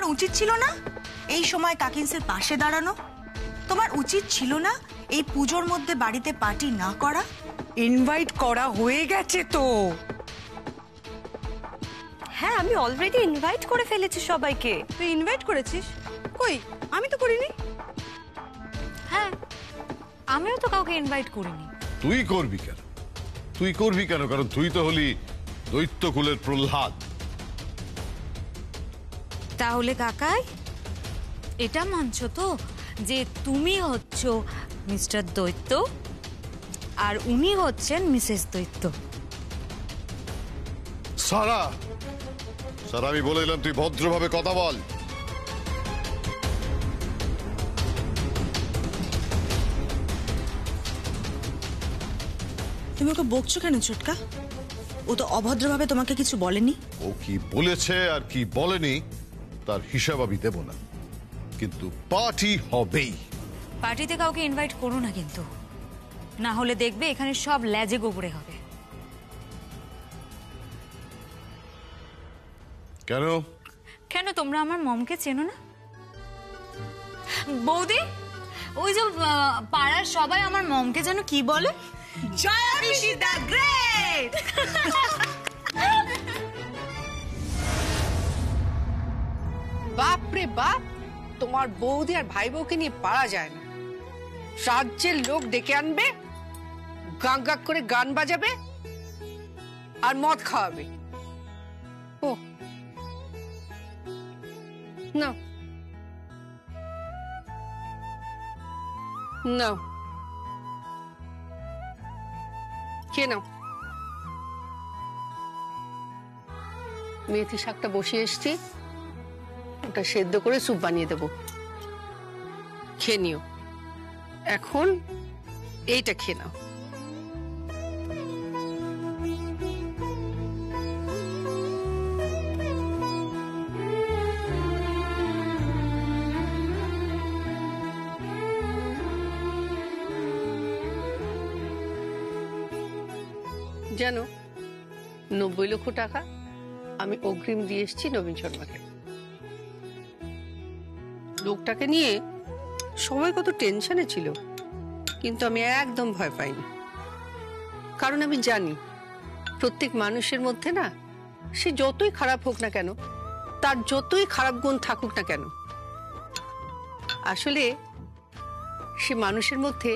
তোমার উচিত ছিল না এই সময় কাকিন্সের পাশে দাঁড়ানো? তোমার উচিত ছিল না এই পুজোর মধ্যে বাড়িতে পার্টি না করা? ইনভাইট করা হয়ে গেছে তো। হ্যাঁ, আমি অলরেডি ইনভাইট করে ফেলেছি সবাইকে। তুই ইনভাইট করেছিস? কই, আমি তো করিনি। হ্যাঁ, আমিও তো কাউকে ইনভাইট করিনি। তুই করবি কেন? তুই করবি কেন? কারণ তুই তো হলি দৈত্যকুলের প্রহ্লাদ। তাহলে কাকাই এটা মানছো তো যে তুমি হচ্ছ মিস্টার দৈত্য আর উনি হচ্ছেন মিসেস দৈত্য? সারা, সারা, আমি বলে দিলাম তুই ভদ্রভাবে কথা বল। তুমি ওকে বকছো কেন ছোটকা? ও তো অভদ্রভাবে তোমাকে কিছু বলেনি। ও কি বলেছে আর কি বলেনি তার হিসাব আমি দেব না, কিন্তু পার্টি হবেই। পার্টিতে কাউকে ইনভাইট করো না কিন্তু, না হলে দেখবে এখানে সব লেজে গোবরে হবে। কেন? কেন, তোমরা আমার মমকে চেনো না? বৌদি, ওই যে পাড়ার সবাই আমার মমকে যেন কি বলে? জয়া পিসি দ্য গ্রেট। বাপ রে বাপ, তোমার বৌদি আর ভাই বউকে নিয়ে পারা যায় না। রাজ্যের লোক ডেকে আনবে, গাঁক গাঁক করে গান বাজাবে আর মদ খাওয়াবে। ও না না, কে নাও। মেথি শাকটা বসিয়ে এসছি, ওটা সেদ্ধ করে স্যুপ বানিয়ে দেবো, খেয়ে নিও। এখন এইটা খেয়ে নাও। জানো, 90 লক্ষ টাকা আমি অগ্রিম দিয়ে এসেছি নবীন শর্মাকে। লোকটাকে নিয়ে সবাই কত টেনশনে ছিল, কিন্তু আমি একদম ভয় পাইনি। কারণ আমি জানি প্রত্যেক মানুষের মধ্যে না, সে যতই খারাপ হোক না কেন, তার যতই খারাপ গুণ থাকুক না কেন, আসলে সে মানুষের মধ্যে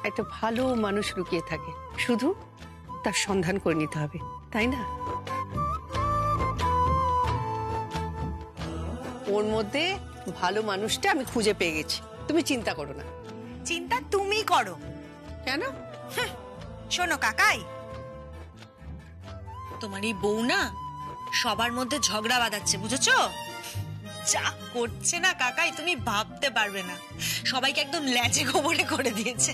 একটা ভালো মানুষ লুকিয়ে থাকে। শুধু তার সন্ধান করে নিতে হবে, তাই না? ওর মধ্যে ভালো মানুষটা আমি খুঁজে পেয়ে গেছি, তুমি চিন্তা করো না। চিন্তা তুমি করো কেন? শোনো কাকাই, তোমার এই বউ না সবার মধ্যে ঝগড়া বাঁধাচ্ছে, বুঝেছো? যা করছে না কাকাই, তুমি ভাবতে পারবে না। সবাইকে একদম ল্যাচে গোবরে করে দিয়েছে।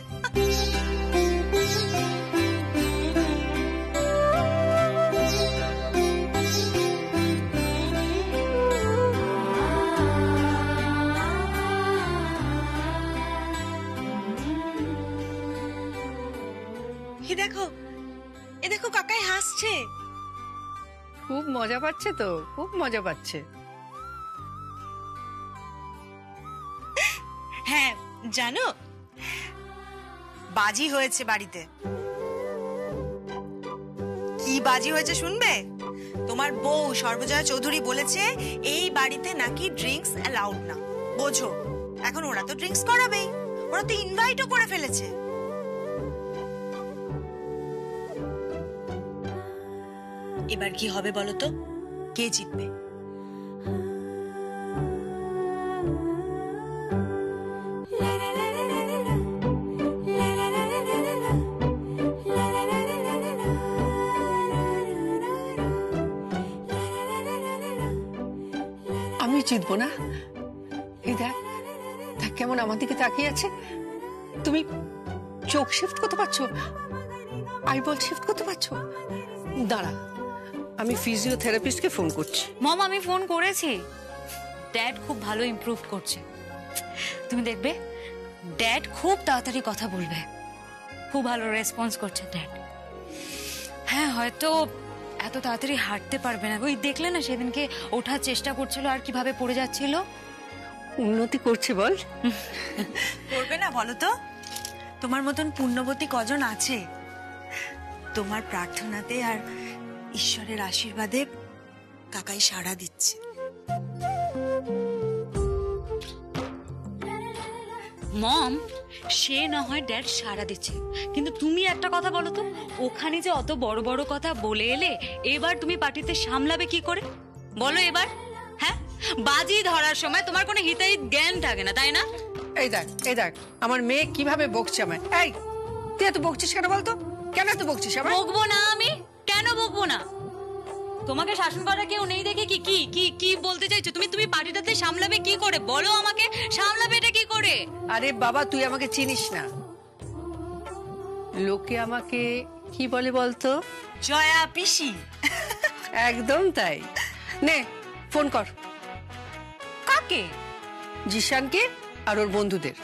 এ দেখো কাকাই হাসছে। খুব মজা পাচ্ছে তো, খুব মজা পাচ্ছে। হ্যাঁ জানো, বাজি হয়েছে বাড়িতে। কি বাজি হয়েছে শুনবে? তোমার বউ সর্বজয়া চৌধুরী বলেছে এই বাড়িতে নাকি ড্রিঙ্কস অ্যালাউড না। বোঝো, এখন ওরা তো ড্রিঙ্কস করাবেই, ওরা তো ইনভাইটও করে ফেলেছে। এবার কি হবে বলো তো? কে জিতবে? আমি জিতবো না? এই দেখ, দেখ কেমন আমার দিকে তাকিয়ে আছে। তুমি চোখ শিফট করতে পারছো, আইবল শিফট করতে পারছো? দাঁড়া, আমি ফিজিওথেরাপিস্টকে ফোন করছি। মম, আমি ফোন করেছি। ড্যাড খুব ভালো ইমপ্রুভ করছে। তুমি দেখবে ড্যাড খুব তাড়াতাড়ি কথা বলবে। খুব ভালো রেসপন্স করছে ড্যাড। হ্যাঁ, হয়তো এত তাড়াতাড়ি হাঁটতে পারবে না। ওই দেখলে না সেদিনকে ওঠার চেষ্টা করছিল আর কিভাবে পড়ে যাচ্ছিল। উন্নতি করছে বল। করবে না বলো তো? তোমার মতন পুণ্যবতী কজন আছে? তোমার প্রার্থনাতে আর ঈশ্বরের আশীর্বাদে কাকাই সাড়া দিচ্ছে। মম, সে না হয় ড্যাড সাড়া দিচ্ছে, কিন্তু তুমি একটা কথা বলো তো, ওখানে যে অত বড় বড় কথা বলে এলে, এবার তুমি পার্টিতে সামলাবে কি করে বলো এবার? হ্যাঁ, বাজি ধরার সময় তোমার কোনো হিতাহিত জ্ঞান থাকে না, তাই না? এই দেখ আমার মেয়ে কিভাবে বকছে আমায়। এই তুই এত বকছিস কেন বলতো? কেন এত বকছিস আমায়? বকবো না আমি? কেন বকবো না? তোমাকে শাসন করার কেউ নেই দেখে কি কি কি কি বলতে চাইছো তুমি? তুমি পার্টিটাতে সামলাবে কি করে বলো আমাকে? সামলাবে এটা কি করে? আরে বাবা, তুই আমাকে চিনিস না। লোকে আমাকে কি বলে বলতো? জয়া পিসি। একদম তাই। নে ফোন কর। কাকে? জিশানকে আর ওর বন্ধুদের।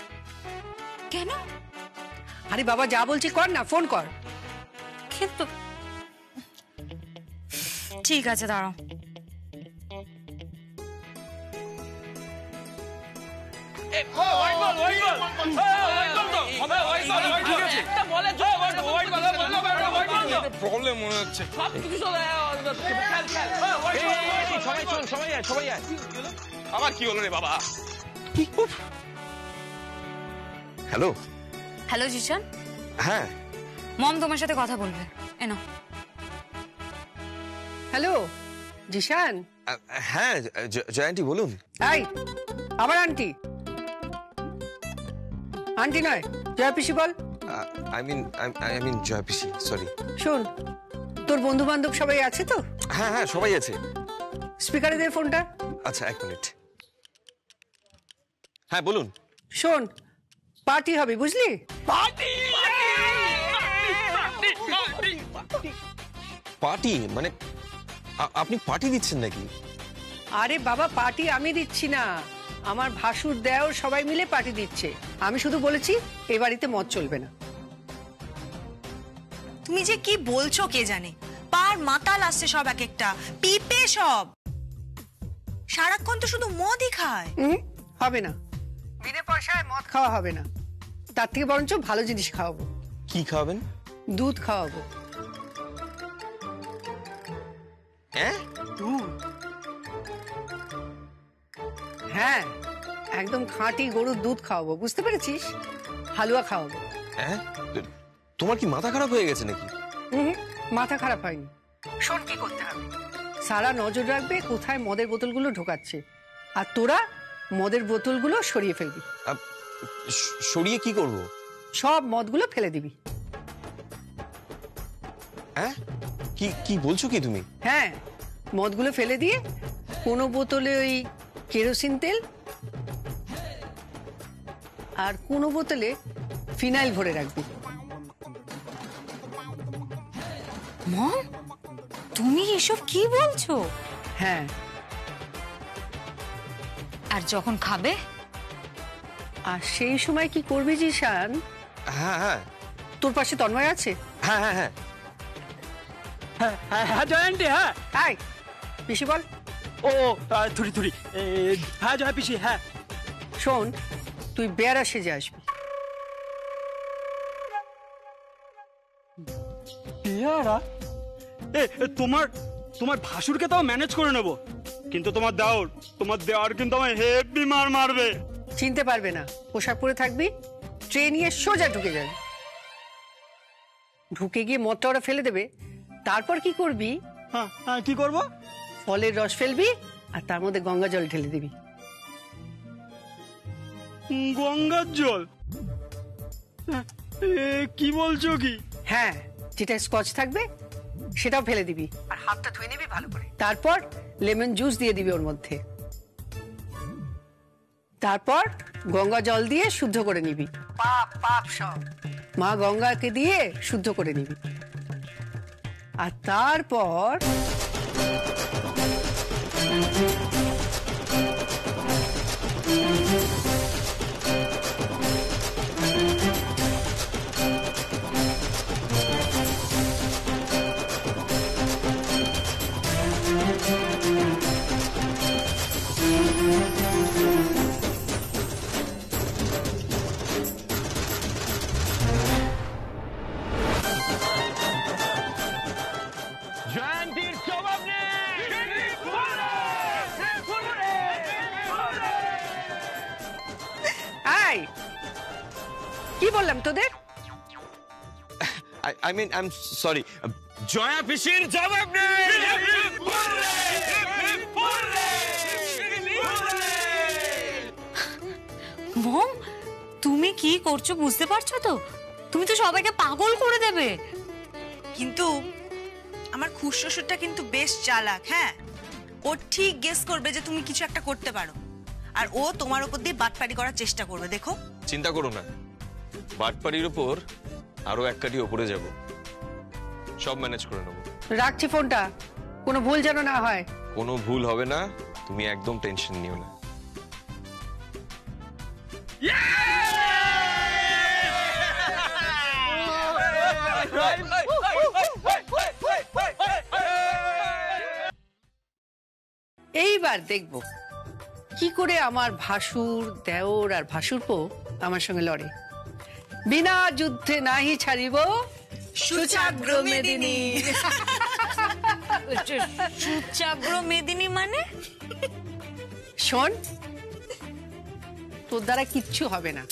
কেন? আরে বাবা, যা বলছি কর না, ফোন কর। কিন্তু ঠিক আছে, দাঁড়াও। প্রবলেম মনে হচ্ছে। আবার কি হলো রে বাবা? Hello hello Zeeshan. হ্যাঁ মম তোমার সাথে কথা বলবে, এনো। হ্যালো জিশান। হ্যাঁ জয়ান্টি বলুন। এই আবার আন্টি? আন্টি নয়, জয়া পিসি বল। আই মিন জয়া পিসি, সরি। শোন, তোর বন্ধু বান্ধব সবাই আছে তো? হ্যাঁ হ্যাঁ সবাই আছে। স্পিকারে দে ফোনটা। আচ্ছা 1 মিনিট। হ্যাঁ বলুন। শোন, পার্টি হবে বুঝলি? পার্টি মানে আপনি পার্টি দিচ্ছেন নাকি? আরে বাবা, পার্টি আমি দিচ্ছি না, আমার ভাসুর দেওর সবাই মিলে পার্টি দিচ্ছে। আমি শুধু বলেছি এই বাড়িতে মদ চলবে না। তুমি যে কি বলছো কে জানে। পার মাতাল আসছে সব, এক একটা পিপে সব। সারাক্ষণ তো শুধু মদই খায়। হবে না, বিনা পয়সায় মদ খাওয়া হবে না। তার থেকে বরঞ্চ ভালো জিনিস খাওয়াবো। কি খাওয়াবেন? দুধ খাওয়াবো। হ্যাঁ হ্যাঁ, একদম খাঁটি গরুর দুধ খাওয়াবো, বুঝতে পেরেছিস? হালুয়া খাওয়াবো। হ্যাঁ, তোমার কি মাথা খারাপ হয়ে গেছে নাকি? মাথা খারাপ হয়নি। শোন কি করতে হবে। সারা নজর রাখবে কোথায় মদের বোতলগুলো ঢোকাচ্ছে, আর তোরা মদের বোতলগুলো সরিয়ে ফেলবি। সরিয়ে কি করব? সব মদগুলো ফেলে দিবি। হ্যাঁ, কি কি বলছো কি তুমি? হ্যাঁ, মদগুলো ফেলে দিয়ে কোনো বোতলে ওই কেরোসিন তেল আর কোনো বোতলে ফিনাইল ভরে রাখবি। মম, তুমি এসব কি বলছো? হ্যাঁ। আর যখন খাবে? আর সেই সময় কি করবি জিশান? হ্যাঁ হ্যাঁ। তোর পাশে তন্ময় আছে? হ্যাঁ হ্যাঁ হ্যাঁ হ্যাঁ জয়ন্তী, হ্যাঁ। আয় পিসি বল। ও থুরি থুরি, হ্যাঁ জয় পিসি, হ্যাঁ। শোন, তুই বেয়ারা সেজে আসবি। পেয়ারা? তোমার তোমার ভাসুরকে তাও ম্যানেজ করে নেব, কিন্তু তোমার দেওয়ার কিন্তু আমায় হেভি মার মারবে। চিনতে পারবে না, পোশাক পরে থাকবি, ট্রে নিয়ে সোজা ঢুকে যাবি। ঢুকে গিয়ে মদটা ওরা ফেলে দেবে। তারপর কি করবি? হ্যাঁ হ্যাঁ, কি করব? ফলের রস ফেলবি আর তার মধ্যে গঙ্গা জল ঢেলে দিবি। গঙ্গার জল? কি বলছো কি? হ্যাঁ, যেটা স্কচ থাকবে সেটাও ফেলে দিবি আর হাতটা ধুয়ে নিবি ভালো করে। তারপর লেমন জুস দিয়ে দিবি ওর মধ্যে। তারপর গঙ্গা জল দিয়ে শুদ্ধ করে নিবি। পাপ পাপ সব মা গঙ্গাকে দিয়ে শুদ্ধ করে নিবি। আর তারপর জয়ন্তীর জবাব এই, কি বললাম তোদের? I mean I am sorry, Jaya পিসির জবাব নেই। মম, তুমি কি করছো বুঝতে পারছো তো? তুমি তো সবাইকে পাগল করে দেবে। কিন্তু আমার খুশশ্বশুরটা কিন্তু বেশ চালাক। হ্যাঁ, ও ঠিক গেস করবে যে তুমি কিছু একটা করতে পারো, আর ও তোমার উপর দিয়ে বাটপাড়ি করার চেষ্টা করবে। দেখো, চিন্তা করো না, বাটপাড়ির উপর আরো এক কাঠি ওপরে যাব, সব ম্যানেজ করে নেবো। রাখছি ফোনটা, কোনো ভুল যেন না হয়। কোনো ভুল হবে না, তুমি একদম টেনশন নিও না। এইবার দেখব কি করে আমার ভাসুর, দেওর আর ভাসুরপো আমার সঙ্গে লড়ে। বিনা যুদ্ধে নাহি ছাড়িব সুচাগ্র মেদিনী। সুচাগ্র মেদিনী মানে? শোন, তোর দ্বারা কিচ্ছু হবে না,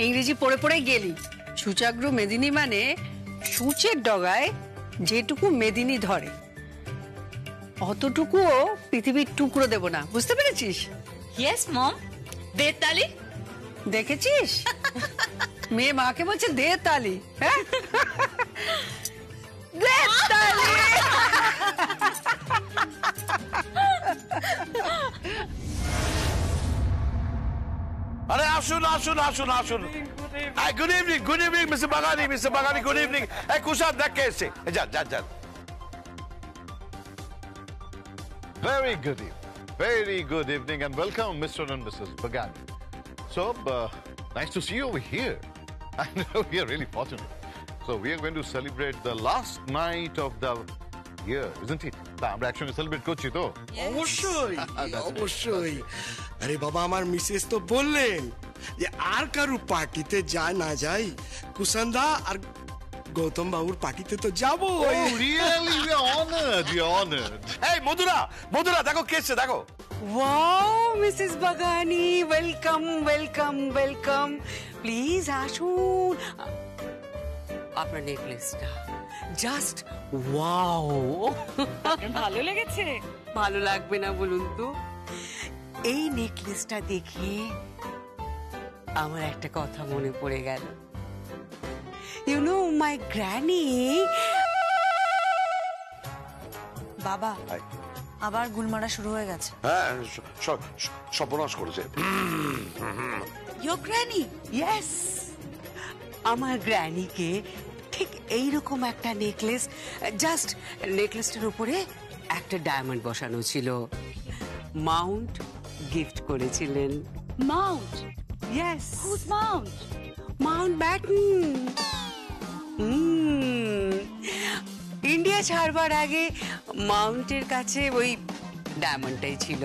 ইংরেজি পড়ে পড়ে গেলি। সুচাগ্র মেদিনী মানে সূচের ডগায় যেটুকু মেদিনী ধরে অতটুকুও পৃথিবীর টুকরো দেব না, বুঝতে পেরেছিস? Yes mom. দে তালি। দেখেছিস, মেয়ে মাকে বলছে দে তালি। হ্যাঁ, দে তালি। আরে আসুন আসুন আসুন আসুন। Good evening Mr Bagani, good evening. কুশাদ দেখ কে এসছে, যান যান যান। Very good evening and welcome Mr. and Mrs. Bagani. So, nice to see you over here. I know we are really fortunate. So, we are going to celebrate the last night of the year, isn't it? আমরা একসঙ্গে celebrate করছি তো? অবশ্যই অবশ্যই। আরে বাবা, আমার Mrs তো বললেন যে আর কারু পার্টিতে যায় না যাই, কুসন্দা আর গৌতম বাবুর পার্টিতে তো যাবো। Oh, really? We are honored. এই মধুরা দেখো কে এসছে, দেখো। Wow Mrs Bagani, welcome welcome welcome. Please আসুন। আপনার নেকলেসটা জাস্ট ওয়াও। ভালো লেগেছে? ভালো লাগবে না বলুন তো? এই নেকলেসটা দেখে আমার একটা কথা মনে পড়ে গেল। You know, my granny. বাবা, আবার গুলমারা শুরু হয়ে গেছে। হ্যাঁ, সর্বনাশ করেছে। Your granny? Yes. আমার গ্র্যানিকে ঠিক এইরকম একটা নেকলেস, জাস্ট নেকলেসটার উপরে একটা ডায়মন্ড বসানো ছিল, মাউন্ট গিফট করেছিলেন। Mount? Yes. Who's Mount? Mountbatten. India ছাড়বার আগে মাউন্টের কাছে ওই ডায়মন্ডটাই ছিল,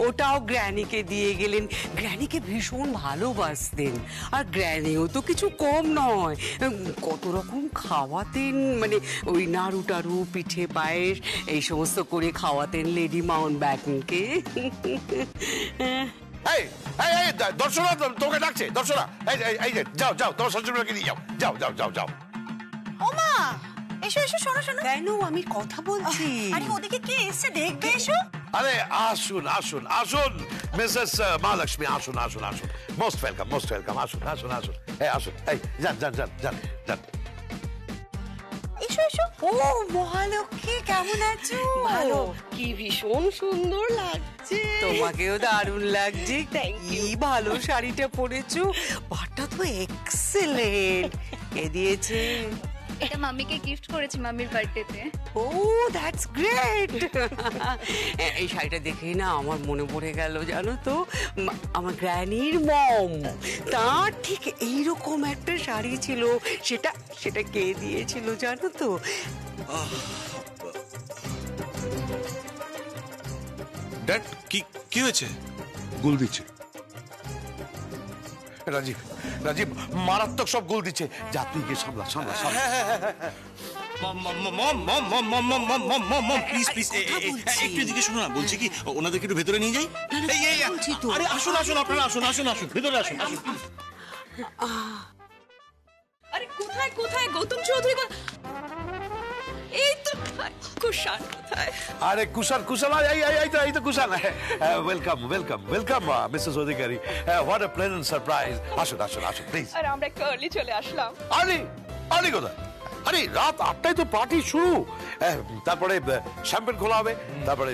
ওটাও গ্র্যানিকে দিয়ে গেলেন। গ্র্যানিকে ভীষণ ভালোবাসতেন, আর গ্র্যানিও তো কিছু কম নয়, কত রকম খাওয়াতেন, মানে ওই নাড়ু টাড়ু, পিঠে পায়েস এই সমস্ত করে খাওয়াতেন লেডি মাউন্ট ব্যাটেনকে। এই দর্শনা তোকে ডাকছে, দর্শনা। এই যে যাও তোমার শ্বশুরবাড়িকে নিয়ে যাও। ও মা, এসো শোনো। কেন, আমি কথা বলছি। আরে ওদিকে কে এসছে দেখবে, এসো। আরে আসুন মিসেস মহালক্ষ্মী, আসুন। মোস্ট ওয়েলকাম, আসুন। এই যান। এসো। ও মহালক্ষ্মী, কেমন আছো? ভালো, কি ভীষণ সুন্দর লাগছে। তোমাকেও দারুণ লাগছে। কি ভালো শাড়িটা পরেছো, পাটটা তো এক্সেলেন্ট। কে দিয়েছে? এটা মাম্মিকে গিফট করেছি মাম্মির বার্থডেতে। ও দ্যাটস গ্রেট। এই শাড়িটা দেখেই না আমার মনে পড়ে গেল, জানো তো, আমার গ্র্যানির মম, তার ঠিক এইরকম একটা শাড়ি ছিল, সেটা কে দিয়েছিল জানো তো? ড্যাড, কি হয়েছে? গোল দিচ্ছে। রাজীব রাজীব মারাত্মক সব গোল দিচ্ছে, যা তুই গিয়ে সামলা সামলা সামলা। প্লিজ প্লিজ একটু এদিকে শোনো না, বলছি কি ওনাদেরকে একটু ভেতরে নিয়ে যাই। আরে আসুন আসুন, আপনারা আসুন আসুন আসুন, ভেতরে আসুন আসুন। আরে কোথায় কোথায় গৌতম চৌধুরী? এই তো কুশাল কোথায়? আরে কুশাল কুশাল, এই তো Kushal. Welcome welcome welcome Mrs Adhikari, what a pleasant surprise. আসুন আসুন আসুন প্লিজ। আর আমরা একটু আর্লি চলে আসলাম। আরে আরে কোথায়? আরে রাত 8টায় তো পার্টি শুরু, তারপরে শ্যাম্পেন খোলা হবে, তারপরে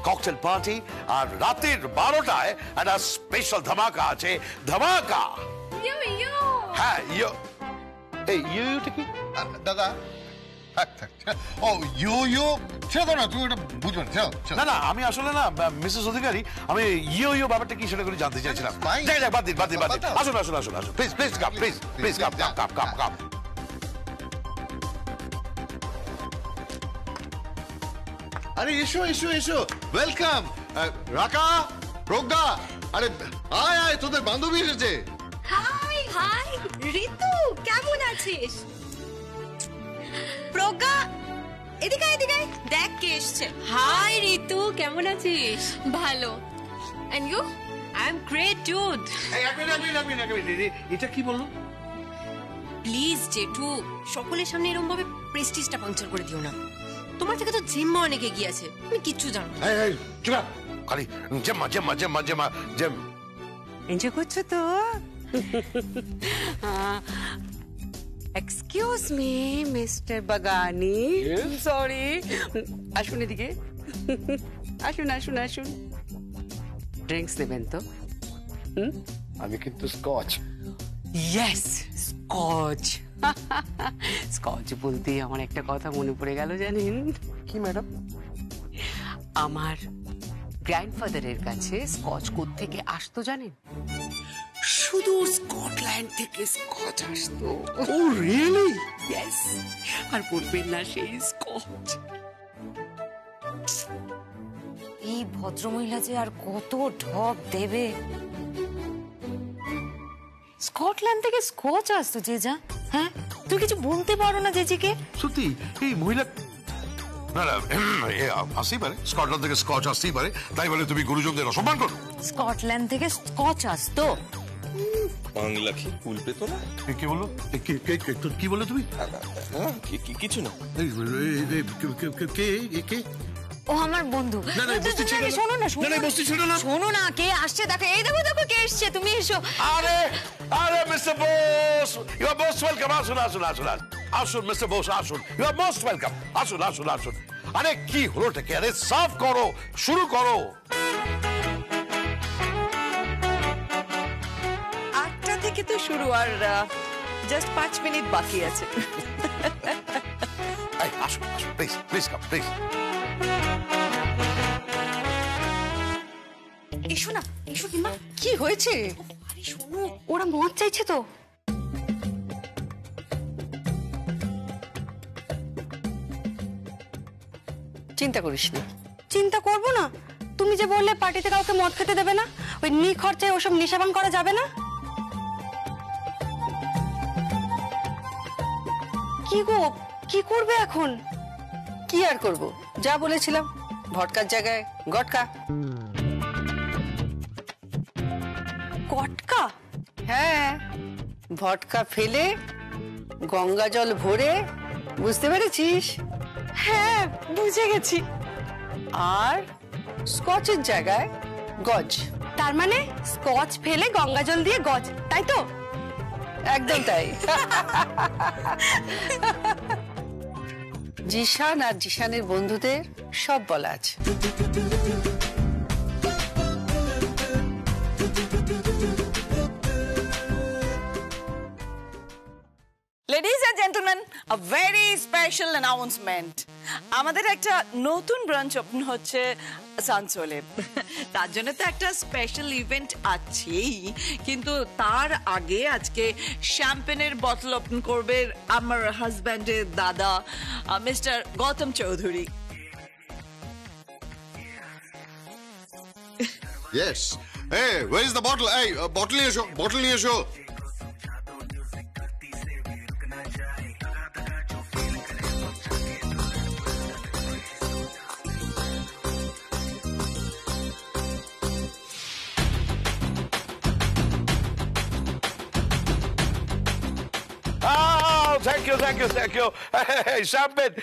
ককটেল পার্টি, আর রাতের 12টায় একটা স্পেশাল ধামাকা আছে। ধামাকা। হ্যাঁ ইয়ো। এই ইয়োটা কি দাদা? ও ইউ ইউ ছেড়ে না, তুই ওটা বুঝবেন। না না, আমি আসলে না মিসেস অধিকারী, আমি ইয়ো ইয়ো ব্যাপারটা কি সেটা করে জানতে চাইছিলাম। বাদ দিন বাদ দিন বাদ দিন, আসুন আসুন আসুন আসুন please please come, please please come come come come come. আরে এসো এসো এসো, ওয়েলকাম। রাকা, প্রজ্ঞা, আরে আয় আয়, তোদের বান্ধবী এসেছে। হাই হাই ঋতু, কেমন আছিস? প্রজ্ঞা এদিকে এদিকে দেখ কে এসেছে। হাই ঋতু, কেমন আছিস? ভালো। And you? I am great dude. এটা কি বললো? প্লিজ জেঠু, সকলের সামনে এরকম ভাবে প্রেস্টিজটা পাংচার করে দিও না। তোমার থেকে তো জিম্মা অনেক এগিয়ে আছে, তুমি কিচ্ছু জানো না। এই চুপ খালি জেম্মা জেম্মা জেম্মা জেম্মা জেম। এনজয় করছো তো? Excuse me Mr Bagani, sorry. আসুন এদিকে, আসুন আসুন আসুন। ড্রিঙ্কস নেবেন তো? আমি কিন্তু স্কচ। Yes, Scotch. স্কচ বলতে আমার একটা কথা মনে পড়ে গেল, জানেন কি ম্যাডাম? আমার গ্র্যান্ডফাদারের কাছে স্কচ কোত্থেকে আসতো জানেন? শুধু স্কটল্যান্ড থেকে স্কচ আসতো। ও রিয়েলি? ইয়েস। আর বলবেন না সেই স্কচ। এই ভদ্রমহিলা যে আর কত ঢপ দেবে। স্কটল্যান্ড থেকে স্কচ আসতো যে যা। হ্যাঁ, তুই কিছু বলতে পারো না জেজিকে? সত্যি এই মহিলা না না আসতেই পারে, স্কটল্যান্ড থেকে স্কচ আসতেই পারে, তাই বলে তুমি গুরুজনদের অসম্মান করো? স্কটল্যান্ড থেকে স্কচ আসতো? বাংলা কি ভুল পেতো না? কে বললো? কি বললে তুমি? কিছু না। কে? ও আমার বন্ধু। না, না, বসতে ছিল না। শোনো না, না, না, বসতে ছিল না। শোনো না, কে আসছে দেখো। এই দেখো দেখো কে এসছে, তুমি এসো। আরে আরে mister Bose, you are most welcome. আসুন আসুন আসুন আসুন মিস্টার বোস, আসুন, ইউ আর মোস্ট ওয়েলকাম। আসুন আসুন আসুন। আরে কি হলোটা কি? আরে সার্ভ করো, শুরু করো। 8টা থেকে তো শুরু, আর জাস্ট 5 মিনিট বাকি আছে। এই আসুন আসুন, প্লিজ প্লিজ কাম প্লিজ। এসো না, এসো কিংবা। কি হয়েছে? আরে শোনো, ওরা মদ চাইছে তো। চিন্তা করিস না। চিন্তা করবো না? তুমি যে বললে পার্টিতে কাউকে মদ খেতে দেবে না, ওই নিখরচায় ওসব নেশাপান করা যাবে না। কি গো, কি করবে এখন? কি আর করব, যা বলেছিলাম, ভটকার জায়গায় গটকা। গটকা? হ্যাঁ, ভটকা ফেলে গঙ্গা জল ভরে, বুঝতে পেরেছিস? হ্যাঁ, বুঝে গেছি। আর স্কচের জায়গায় গজ। তার মানে স্কচ ফেলে গঙ্গা জল দিয়ে গজ, তাই তো? একদম তাই। জিশান আর জিশানের বন্ধুদের সব বলা আছে। Ladies and gentleman, a very special announcement. আমাদের একটা নতুন ব্রাঞ্চ ওপেন হচ্ছে আসানসোলে। তার জন্য তো একটা স্পেশাল ইভেন্ট আছেই, কিন্তু তার আগে আজকে শ্যাম্পেনের বোতল ওপেন করবে আমার হাজব্যান্ডের দাদা mister Gautam Chowdhury. Yes, Hey, where is the bottle? Hey, bottle নিয়ে এসো, bottle নিয়ে এসো। Oh, thank you, thank you, thank you. Hey, champagne,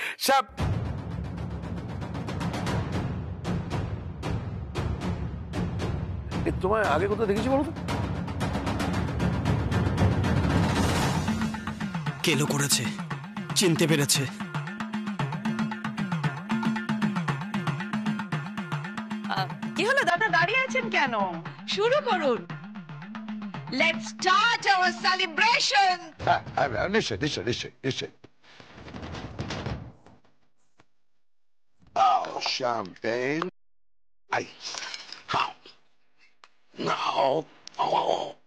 তোমায় আগে কোথাও দেখেছি বলো তো? কেলো করেছে, চিনতে পেরেছে। কি হলো দাদা, দাঁড়িয়ে আছেন কেন? শুরু করুন। Let's start our celebration. নিশ্চয় নিশ্চয় নিশ্চয় নিশ্চয়। Oh, champagne. How? No. Oh.